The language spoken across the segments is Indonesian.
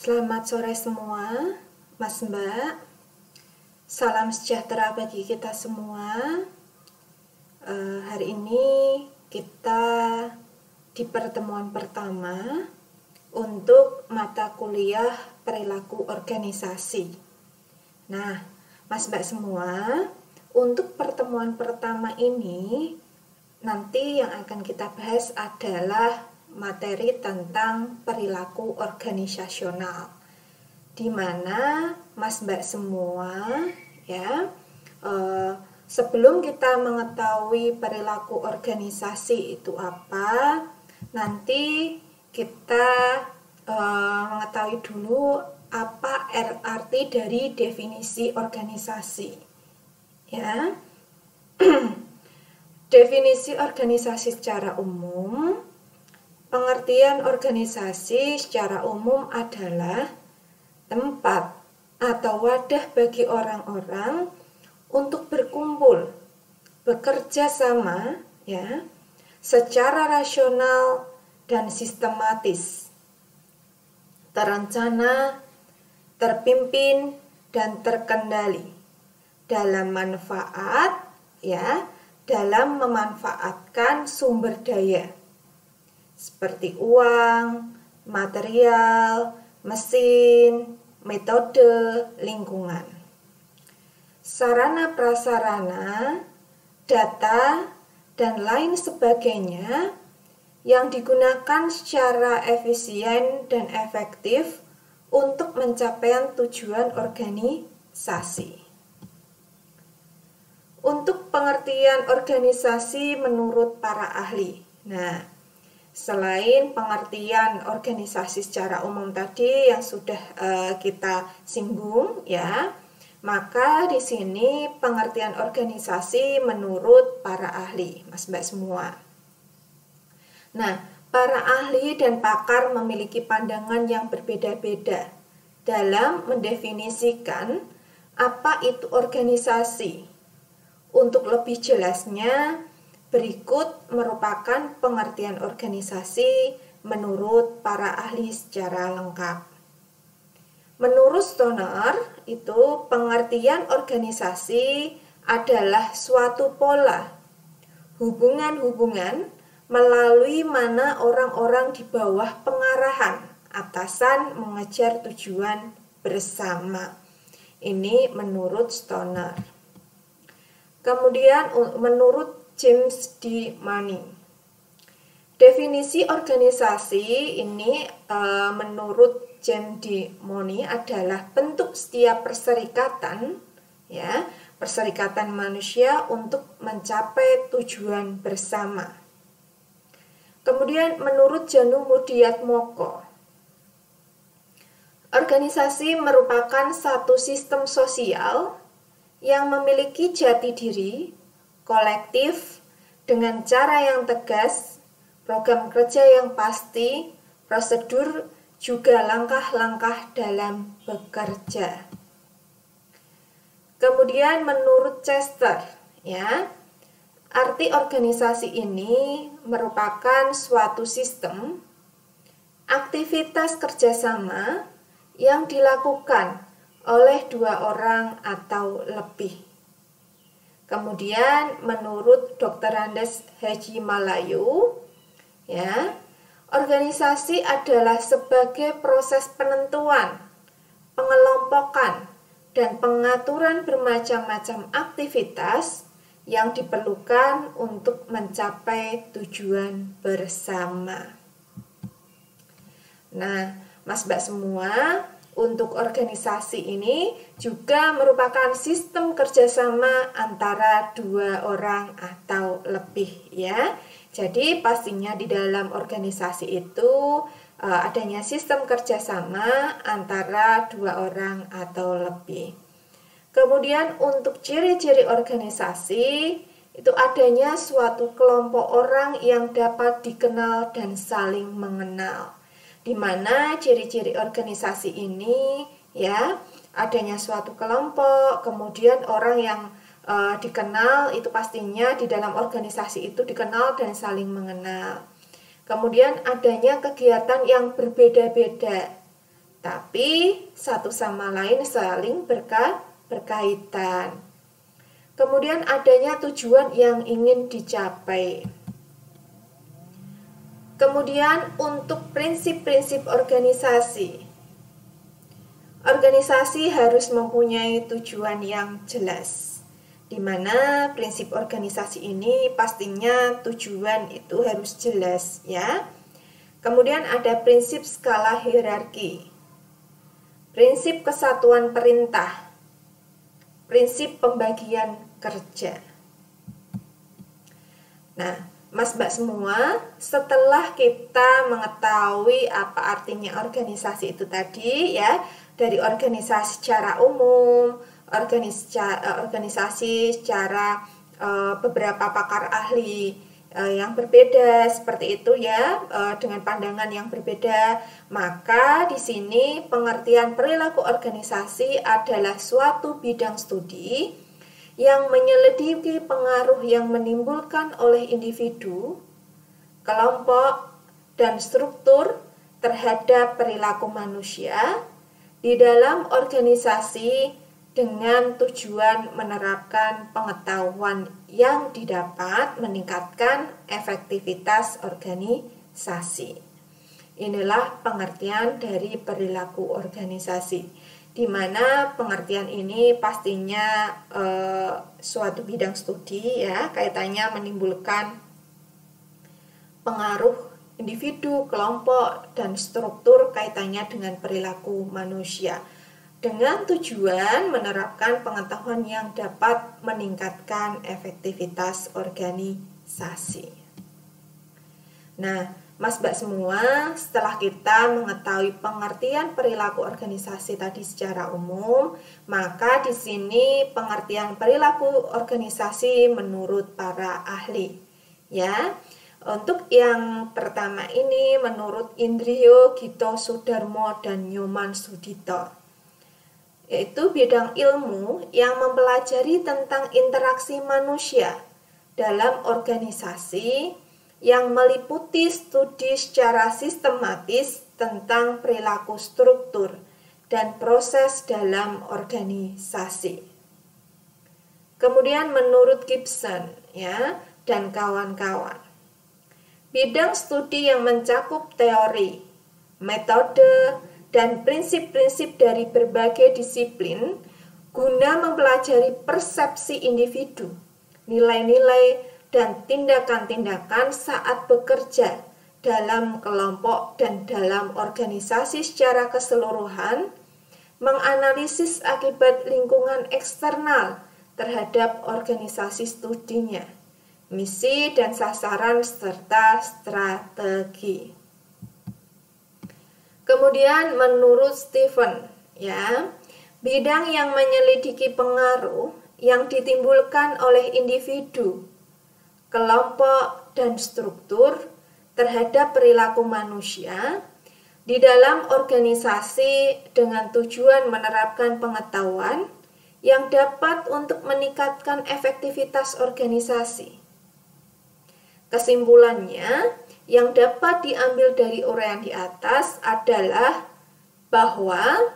Selamat sore semua, Mas Mbak. Salam sejahtera bagi kita semua. Hari ini kita di pertemuan pertama untuk mata kuliah perilaku organisasi. Nah, Mas Mbak semua, untuk pertemuan pertama ini nanti yang akan kita bahas adalah materi tentang perilaku organisasional, di mana Mas Mbak semua ya sebelum kita mengetahui perilaku organisasi itu apa, nanti kita mengetahui dulu apa arti dari definisi organisasi ya. Definisi organisasi secara umum. Pengertian organisasi secara umum adalah tempat atau wadah bagi orang-orang untuk berkumpul, bekerja sama ya, secara rasional dan sistematis, terencana, terpimpin dan terkendali dalam manfaat ya, dalam memanfaatkan sumber daya seperti uang, material, mesin, metode, lingkungan, sarana prasarana, data, dan lain sebagainya yang digunakan secara efisien dan efektif untuk mencapai tujuan organisasi. Untuk pengertian organisasi menurut para ahli. Nah, selain pengertian organisasi secara umum tadi yang sudah kita singgung ya, maka di sini pengertian organisasi menurut para ahli, Mas Mbak semua. Nah, para ahli dan pakar memiliki pandangan yang berbeda-beda dalam mendefinisikan apa itu organisasi. Untuk lebih jelasnya, berikut merupakan pengertian organisasi menurut para ahli secara lengkap. Menurut Stoner, itu pengertian organisasi adalah suatu pola hubungan-hubungan melalui mana orang-orang di bawah pengarahan atasan mengejar tujuan bersama. Ini menurut Stoner. Kemudian menurut James D. Manning, definisi organisasi ini menurut James D. Manning adalah bentuk setiap perserikatan ya, perserikatan manusia untuk mencapai tujuan bersama. Kemudian menurut Janu Mudiatmoko, organisasi merupakan satu sistem sosial yang memiliki jati diri kolektif dengan cara yang tegas, program kerja yang pasti, prosedur, juga langkah-langkah dalam bekerja. Kemudian menurut Chester, ya, arti organisasi ini merupakan suatu sistem aktivitas kerjasama yang dilakukan oleh dua orang atau lebih. Kemudian menurut Dr. Andes Haji Malayu, ya, organisasi adalah sebagai proses penentuan, pengelompokan, dan pengaturan bermacam-macam aktivitas yang diperlukan untuk mencapai tujuan bersama. Nah, Mas Mbak semua, untuk organisasi ini juga merupakan sistem kerjasama antara dua orang atau lebih ya. Jadi pastinya di dalam organisasi itu adanya sistem kerjasama antara dua orang atau lebih. Kemudian untuk ciri-ciri organisasi itu adanya suatu kelompok orang yang dapat dikenal dan saling mengenal. Di mana ciri-ciri organisasi ini ya, adanya suatu kelompok, kemudian orang yang dikenal itu pastinya di dalam organisasi itu dikenal dan saling mengenal. Kemudian adanya kegiatan yang berbeda-beda tapi satu sama lain saling berkaitan. Kemudian adanya tujuan yang ingin dicapai. Kemudian untuk prinsip-prinsip organisasi. Organisasi harus mempunyai tujuan yang jelas, di mana prinsip organisasi ini pastinya tujuan itu harus jelas ya. Kemudian ada prinsip skala hierarki, prinsip kesatuan perintah, prinsip pembagian kerja. Nah, Mas Mbak semua, setelah kita mengetahui apa artinya organisasi itu tadi ya, dari organisasi secara umum, organisasi secara beberapa pakar ahli yang berbeda seperti itu ya, dengan pandangan yang berbeda, maka di sini pengertian perilaku organisasi adalah suatu bidang studi yang menyelidiki pengaruh yang menimbulkan oleh individu, kelompok, dan struktur terhadap perilaku manusia di dalam organisasi dengan tujuan menerapkan pengetahuan yang didapat meningkatkan efektivitas organisasi. Inilah pengertian dari perilaku organisasi, di mana pengertian ini pastinya suatu bidang studi ya, kaitannya menimbulkan pengaruh individu, kelompok, dan struktur kaitannya dengan perilaku manusia dengan tujuan menerapkan pengetahuan yang dapat meningkatkan efektivitas organisasi. Nah, Mas Mbak semua, setelah kita mengetahui pengertian perilaku organisasi tadi secara umum, maka di sini pengertian perilaku organisasi menurut para ahli ya. Untuk yang pertama ini menurut Indriyo Gito Sudarmo dan Nyoman Sudito, yaitu bidang ilmu yang mempelajari tentang interaksi manusia dalam organisasi yang meliputi studi secara sistematis tentang perilaku struktur dan proses dalam organisasi. Kemudian menurut Gibson ya dan kawan-kawan, bidang studi yang mencakup teori, metode, dan prinsip-prinsip dari berbagai disiplin guna mempelajari persepsi individu, nilai-nilai, dan tindakan-tindakan saat bekerja dalam kelompok dan dalam organisasi secara keseluruhan, menganalisis akibat lingkungan eksternal terhadap organisasi studinya, misi dan sasaran serta strategi. Kemudian menurut Stephen ya, bidang yang menyelidiki pengaruh yang ditimbulkan oleh individu, kelompok, dan struktur terhadap perilaku manusia di dalam organisasi dengan tujuan menerapkan pengetahuan yang dapat untuk meningkatkan efektivitas organisasi. Kesimpulannya, yang dapat diambil dari uraian di atas adalah bahwa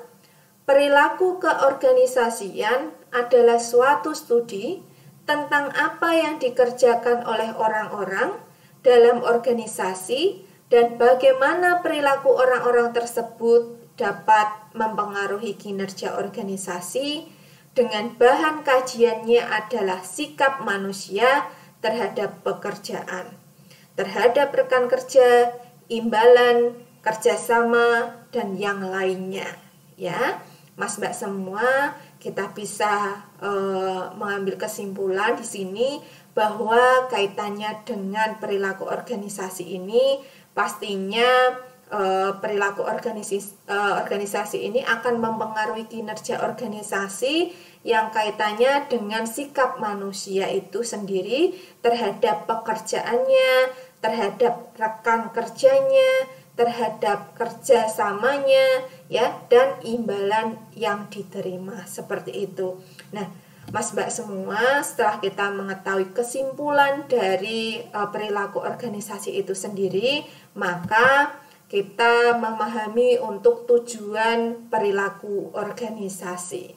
perilaku keorganisasian adalah suatu studi tentang apa yang dikerjakan oleh orang-orang dalam organisasi dan bagaimana perilaku orang-orang tersebut dapat mempengaruhi kinerja organisasi, dengan bahan kajiannya adalah sikap manusia terhadap pekerjaan, terhadap rekan kerja, imbalan, kerjasama, dan yang lainnya. Ya, Mas Mbak semua, kita bisa mengambil kesimpulan di sini bahwa kaitannya dengan perilaku organisasi ini pastinya perilaku organisasi ini akan mempengaruhi kinerja organisasi yang kaitannya dengan sikap manusia itu sendiri terhadap pekerjaannya, terhadap rekan kerjanya, terhadap kerjasamanya, ya, dan imbalan yang diterima seperti itu. Nah, Mas Mbak semua, setelah kita mengetahui kesimpulan dari perilaku organisasi itu sendiri, maka kita memahami untuk tujuan perilaku organisasi.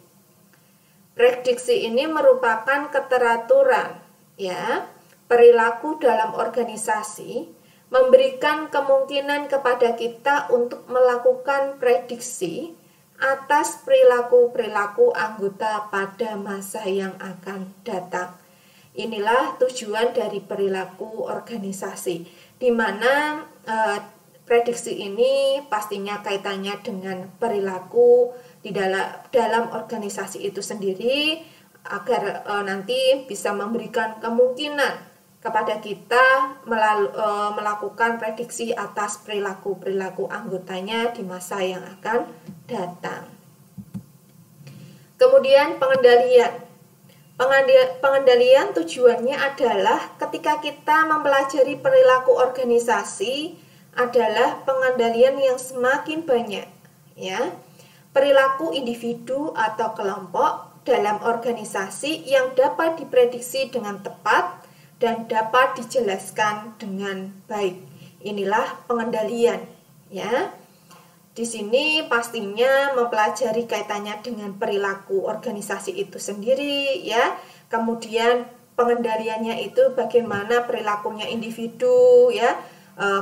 Prediksi ini merupakan keteraturan ya perilaku dalam organisasi, memberikan kemungkinan kepada kita untuk melakukan prediksi atas perilaku-perilaku anggota pada masa yang akan datang. Inilah tujuan dari perilaku organisasi, di mana prediksi ini pastinya kaitannya dengan perilaku di dalam organisasi itu sendiri, agar nanti bisa memberikan kemungkinan kepada kita melakukan prediksi atas perilaku-perilaku anggotanya di masa yang akan datang. Kemudian pengendalian. Pengendalian tujuannya adalah ketika kita mempelajari perilaku organisasi adalah pengendalian yang semakin banyak, ya. Perilaku individu atau kelompok dalam organisasi yang dapat diprediksi dengan tepat dan dapat dijelaskan dengan baik. Inilah pengendalian, ya. Di sini pastinya mempelajari kaitannya dengan perilaku organisasi itu sendiri, ya. Kemudian pengendaliannya itu bagaimana perilakunya individu, ya,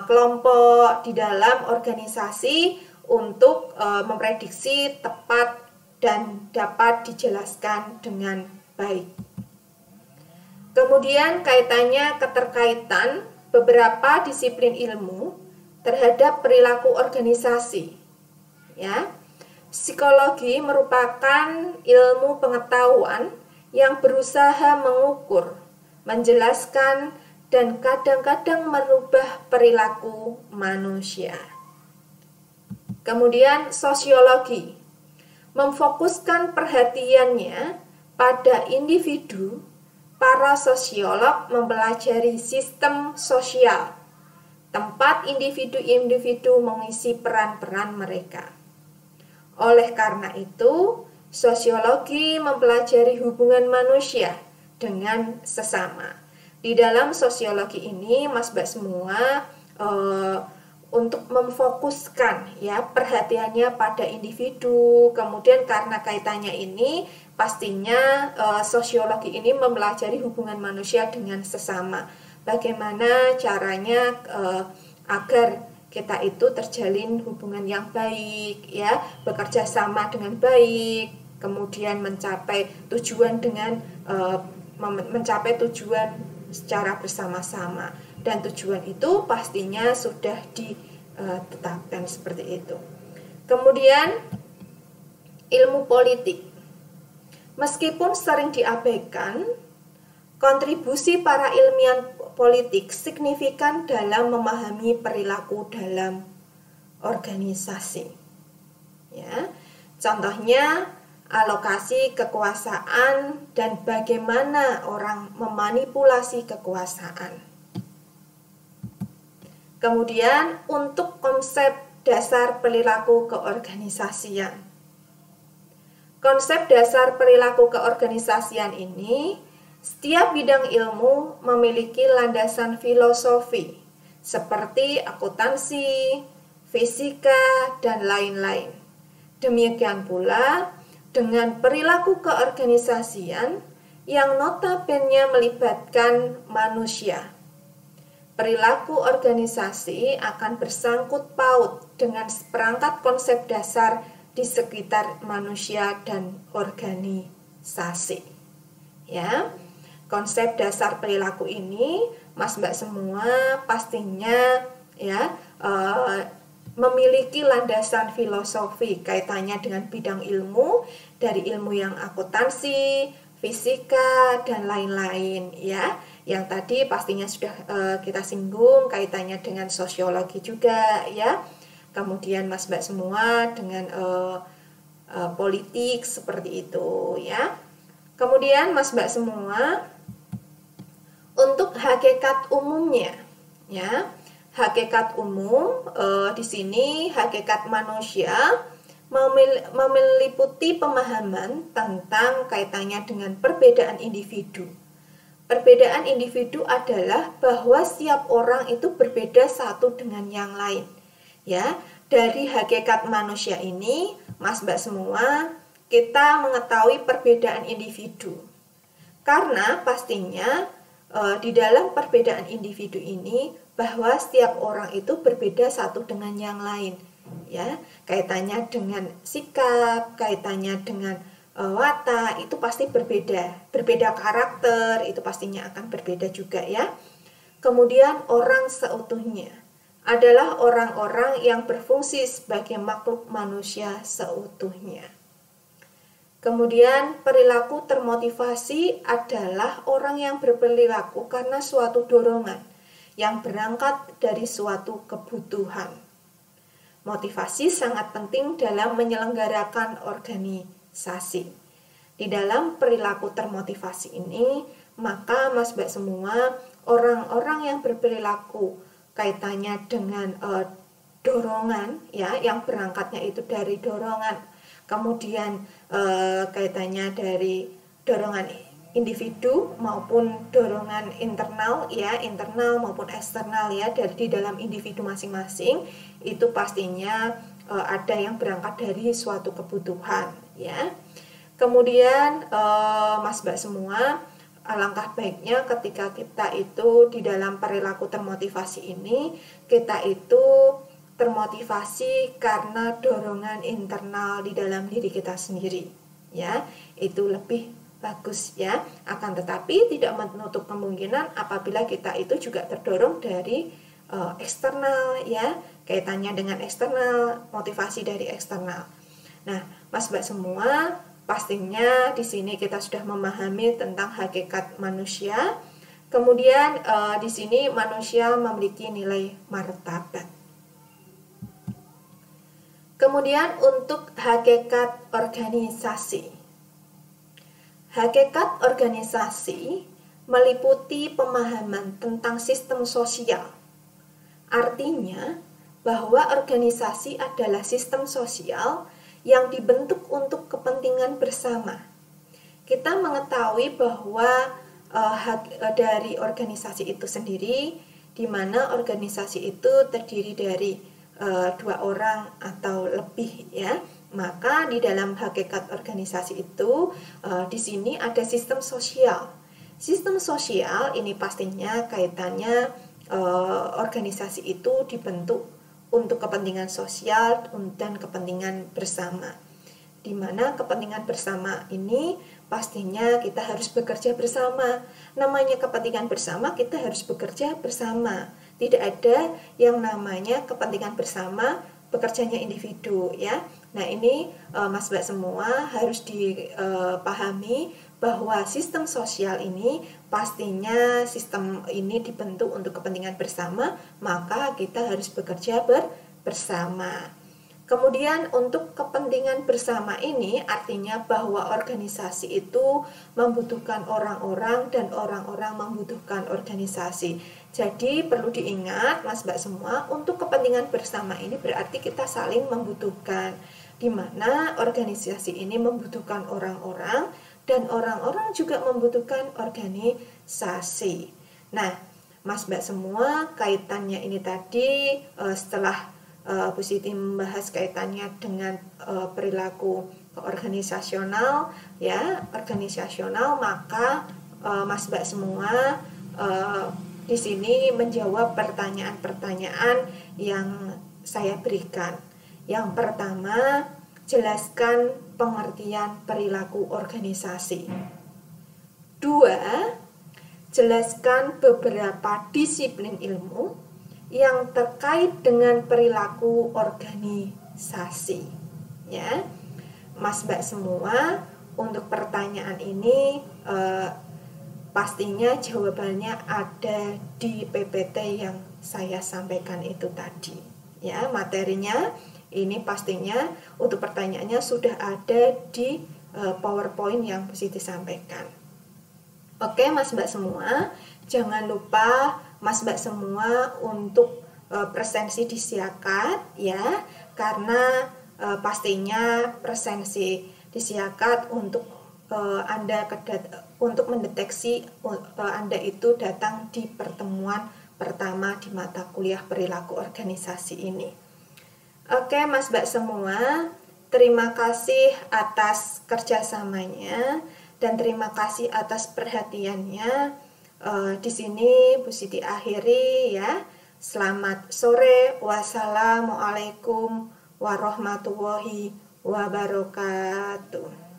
kelompok di dalam organisasi untuk memprediksi tepat dan dapat dijelaskan dengan baik. Kemudian kaitannya keterkaitan beberapa disiplin ilmu terhadap perilaku organisasi. Ya. Psikologi merupakan ilmu pengetahuan yang berusaha mengukur, menjelaskan, dan kadang-kadang merubah perilaku manusia. Kemudian sosiologi memfokuskan perhatiannya pada individu. Para sosiolog mempelajari sistem sosial, tempat individu-individu mengisi peran-peran mereka. Oleh karena itu, sosiologi mempelajari hubungan manusia dengan sesama. Di dalam sosiologi ini, Mas Mbak semua untuk memfokuskan ya perhatiannya pada individu. Kemudian karena kaitannya ini, pastinya sosiologi ini mempelajari hubungan manusia dengan sesama. Bagaimana caranya agar kita itu terjalin hubungan yang baik, ya, bekerja sama dengan baik, kemudian mencapai tujuan dengan mencapai tujuan secara bersama-sama. Dan tujuan itu pastinya sudah ditetapkan seperti itu. Kemudian ilmu politik. Meskipun sering diabaikan, kontribusi para ilmuwan politik signifikan dalam memahami perilaku dalam organisasi. Ya, contohnya alokasi kekuasaan dan bagaimana orang memanipulasi kekuasaan. Kemudian untuk konsep dasar perilaku keorganisasian. Konsep dasar perilaku keorganisasian ini, setiap bidang ilmu memiliki landasan filosofi seperti akuntansi, fisika, dan lain-lain. Demikian pula dengan perilaku keorganisasian yang notabene melibatkan manusia. Perilaku organisasi akan bersangkut paut dengan seperangkat konsep dasar di sekitar manusia dan organisasi. Ya, konsep dasar perilaku ini, Mas Mbak semua pastinya ya memiliki landasan filosofi kaitannya dengan bidang ilmu, dari ilmu yang akuntansi, fisika, dan lain-lain ya. Yang tadi pastinya sudah kita singgung kaitannya dengan sosiologi juga ya. Kemudian Mas Mbak semua dengan politik seperti itu ya. Kemudian Mas Mbak semua untuk hakikat umumnya ya. Hakikat umum di sini hakikat manusia meliputi pemahaman tentang kaitannya dengan perbedaan individu. Perbedaan individu adalah bahwa setiap orang itu berbeda satu dengan yang lain. Ya, dari hakikat manusia ini, Mas Mbak semua, kita mengetahui perbedaan individu. Karena pastinya di dalam perbedaan individu ini bahwa setiap orang itu berbeda satu dengan yang lain. Ya, kaitannya dengan sikap, kaitannya dengan watak itu pasti berbeda. Berbeda karakter itu pastinya akan berbeda juga ya. Kemudian orang seutuhnya adalah orang-orang yang berfungsi sebagai makhluk manusia seutuhnya. Kemudian perilaku termotivasi adalah orang yang berperilaku karena suatu dorongan yang berangkat dari suatu kebutuhan. Motivasi sangat penting dalam menyelenggarakan organisasi. Di dalam perilaku termotivasi ini, maka Mas Mbak semua, orang-orang yang berperilaku kaitannya dengan dorongan ya, yang berangkatnya itu dari dorongan, kemudian kaitannya dari dorongan individu maupun dorongan internal ya, internal maupun eksternal ya, dari di dalam individu masing-masing itu pastinya ada yang berangkat dari suatu kebutuhan ya. Kemudian Mas Mbak semua, alangkah baiknya ketika kita itu di dalam perilaku termotivasi ini, kita itu termotivasi karena dorongan internal di dalam diri kita sendiri ya, itu lebih bagus ya. Akan tetapi tidak menutup kemungkinan apabila kita itu juga terdorong dari eksternal ya, kaitannya dengan eksternal, motivasi dari eksternal. Nah, Mas Mbak semua, pastinya di sini kita sudah memahami tentang hakikat manusia. Kemudian di sini manusia memiliki nilai martabat. Kemudian untuk hakikat organisasi. Hakikat organisasi meliputi pemahaman tentang sistem sosial. Artinya bahwa organisasi adalah sistem sosial yang dibentuk untuk kepentingan bersama. Kita mengetahui bahwa dari organisasi itu sendiri, di mana organisasi itu terdiri dari 2 orang atau lebih ya, maka di dalam hakikat organisasi itu di sini ada sistem sosial. Sistem sosial ini pastinya kaitannya organisasi itu dibentuk untuk kepentingan sosial dan kepentingan bersama. Di mana kepentingan bersama ini pastinya kita harus bekerja bersama. Namanya kepentingan bersama, kita harus bekerja bersama. Tidak ada yang namanya kepentingan bersama bekerjanya individu ya. Nah, ini Mas Mbak semua harus dipahami bahwa sistem sosial ini pastinya sistem ini dibentuk untuk kepentingan bersama, maka kita harus bekerja bersama. Kemudian untuk kepentingan bersama ini artinya bahwa organisasi itu membutuhkan orang-orang dan orang-orang membutuhkan organisasi. Jadi perlu diingat Mas Mbak semua, untuk kepentingan bersama ini berarti kita saling membutuhkan, di mana organisasi ini membutuhkan orang-orang dan orang-orang juga membutuhkan organisasi. Nah, Mas Mbak semua, kaitannya ini tadi setelah Bu Siti membahas kaitannya dengan perilaku organisasional ya, organisasional, maka Mas Mbak semua di sini menjawab pertanyaan-pertanyaan yang saya berikan. Yang pertama, jelaskan pengertian perilaku organisasi. 2, jelaskan beberapa disiplin ilmu yang terkait dengan perilaku organisasi. Ya, Mas Mbak semua, untuk pertanyaan ini pastinya jawabannya ada di PPT yang saya sampaikan itu tadi. Ya, materinya ini pastinya untuk pertanyaannya sudah ada di PowerPoint yang Bu Siti sampaikan. Oke, Mas Mbak semua, jangan lupa Mas Mbak semua untuk presensi disiakat ya, karena pastinya presensi disiakat untuk Anda untuk mendeteksi Anda itu datang di pertemuan pertama di mata kuliah perilaku organisasi ini. Oke, Mas Mbak semua, terima kasih atas kerjasamanya dan terima kasih atas perhatiannya. Di sini Bu Siti akhiri ya. Selamat sore. Wassalamualaikum warahmatullahi wabarakatuh.